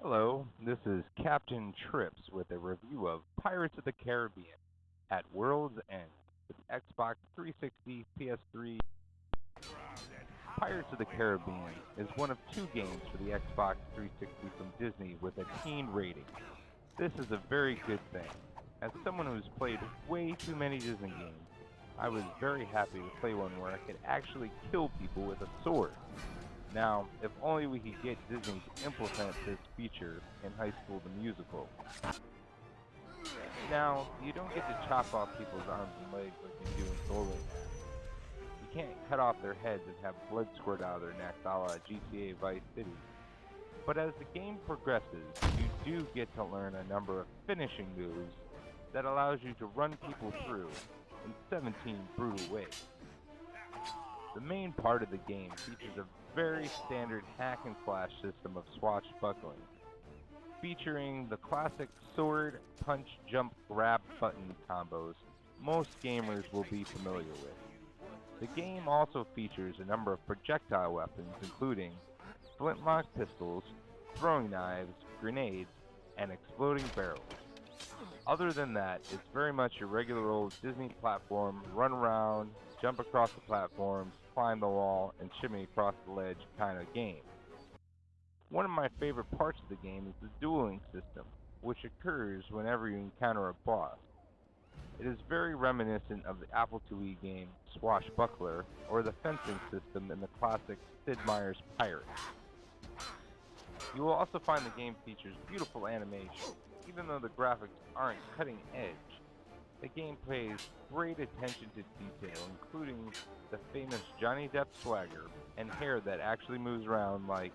Hello, this is Captain Trips with a review of Pirates of the Caribbean at World's End with Xbox 360, PS3. Pirates of the Caribbean is one of two games for the Xbox 360 from Disney with a teen rating. This is a very good thing. As someone who's played way too many Disney games, I was very happy to play one where I could actually kill people with a sword. Now, if only we could get Disney to implement this feature in High School the Musical. Now, you don't get to chop off people's arms and legs like you do in Dueling System. You can't cut off their heads and have blood squirt out of their necks a la GTA Vice City. But as the game progresses, you do get to learn a number of finishing moves that allows you to run people through in 17 brutal ways. The main part of the game features a very standard hack and slash system of swashbuckling, featuring the classic sword, punch, jump, grab button combos most gamers will be familiar with. The game also features a number of projectile weapons including flintlock pistols, throwing knives, grenades, and exploding barrels. Other than that, it's very much your regular old Disney platform, run around, jump across the platforms, climb the wall, and shimmy across the ledge kind of game. One of my favorite parts of the game is the dueling system, which occurs whenever you encounter a boss. It is very reminiscent of the Apple IIe game Swashbuckler, or the fencing system in the classic Sid Meier's Pirates. You will also find the game features beautiful animation, even though the graphics aren't cutting edge. The game pays great attention to detail, including the famous Johnny Depp swagger and hair that actually moves around like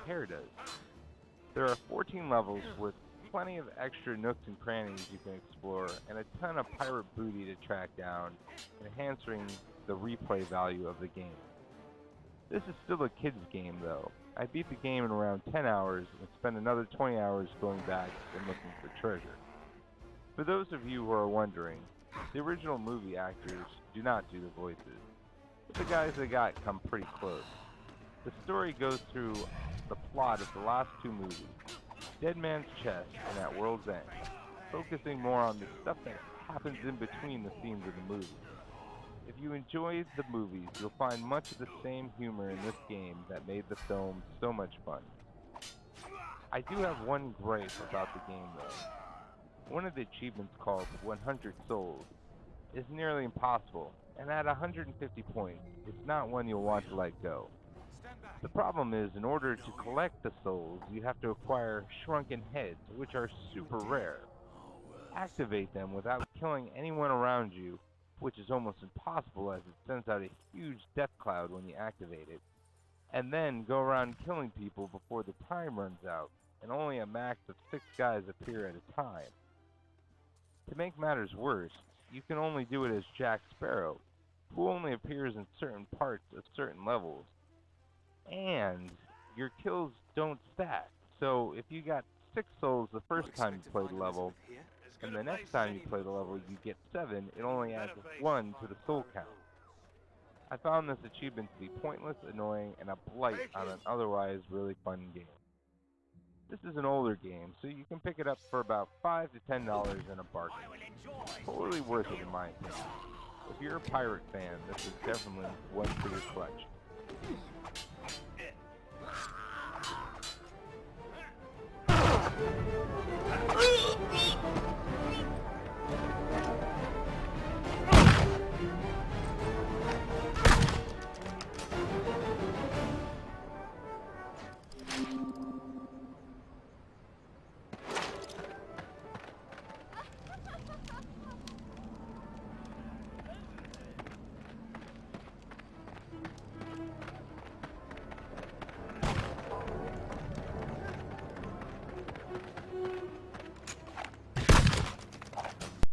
hair does. There are 14 levels with plenty of extra nooks and crannies you can explore and a ton of pirate booty to track down, enhancing the replay value of the game. This is still a kid's game though. I beat the game in around 10 hours and spent another 20 hours going back and looking for treasure. For those of you who are wondering, the original movie actors do not do the voices, but the guys they got come pretty close. The story goes through the plot of the last two movies, Dead Man's Chest and At World's End, focusing more on the stuff that happens in between the scenes of the movies. If you enjoyed the movies, you'll find much of the same humor in this game that made the film so much fun. I do have one gripe about the game though. One of the achievements called 100 Souls is nearly impossible, and at 150 points, it's not one you'll want to let go. The problem is, in order to collect the souls, you have to acquire shrunken heads, which are super rare. Activate them without killing anyone around you, which is almost impossible as it sends out a huge death cloud when you activate it, and then go around killing people before the time runs out, and only a max of 6 guys appear at a time. To make matters worse, you can only do it as Jack Sparrow, who only appears in certain parts of certain levels. And your kills don't stack, so if you got 6 souls the first time you play the level, and the next time you play the level you get 7, it only adds 1 to the soul count. I found this achievement to be pointless, annoying, and a blight on an otherwise really fun game. This is an older game, so you can pick it up for about $5 to $10 in a bargain. Totally worth it in my opinion. If you're a pirate fan, this is definitely one for your collection.